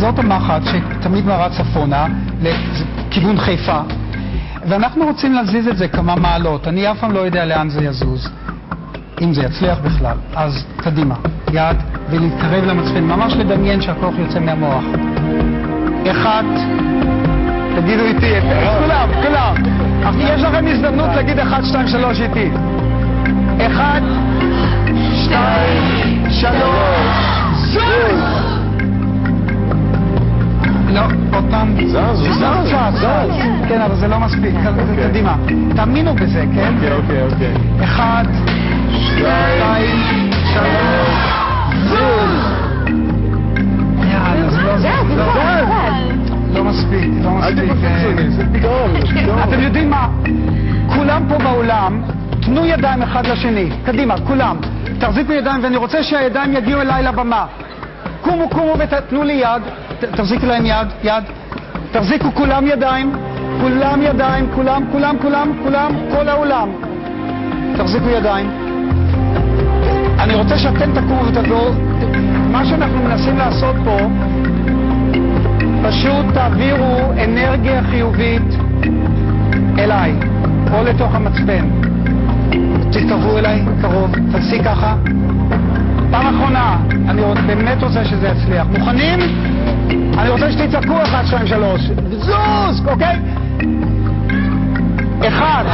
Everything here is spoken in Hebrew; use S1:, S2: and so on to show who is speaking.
S1: זאת המחט שתמיד מראה צפונה, לכיוון חיפה. ואנחנו רוצים להזיז את זה כמה מעלות. אני אף פעם לא יודע לאן זה יזוז, אם זה יצליח בכלל. אז קדימה, יד, ולהתקרב למצפן, ממש לדמיין שהכוח יוצא מהמוח. 1, תגידו איתי, כולם. יש לכם הזדמנות להגיד 1, 2, 3 איתי. 1, 2, 3, זוז! לא, עוד פעם. זוז. כן, אבל זה לא מספיק. קדימה. תאמינו בזה, כן?
S2: אוקיי.
S1: 1, 2, 3, זוז! יאללה, לא מספיק. אתם יודעים מה? כולם פה בעולם, תנו ידיים אחד לשני. קדימה, כולם. תחזיקו ידיים, ואני רוצה שהידיים יגיעו אליי לבמה. קומו ותתנו לי יד. תחזיקו להם יד. תחזיקו כולם ידיים, כל העולם. תחזיקו ידיים. אני רוצה שאתם תקומו ותדעו, מה שאנחנו מנסים לעשות פה, פשוט תעבירו אנרגיה חיובית אליי, או לתוך המצפן. תתקרבו אליי, קרוב, תעשי ככה. פעם אחרונה, אני באמת רוצה שזה יצליח. מוכנים? אני רוצה שתצעקו 1, 2, 3. זוז, אוקיי? 1,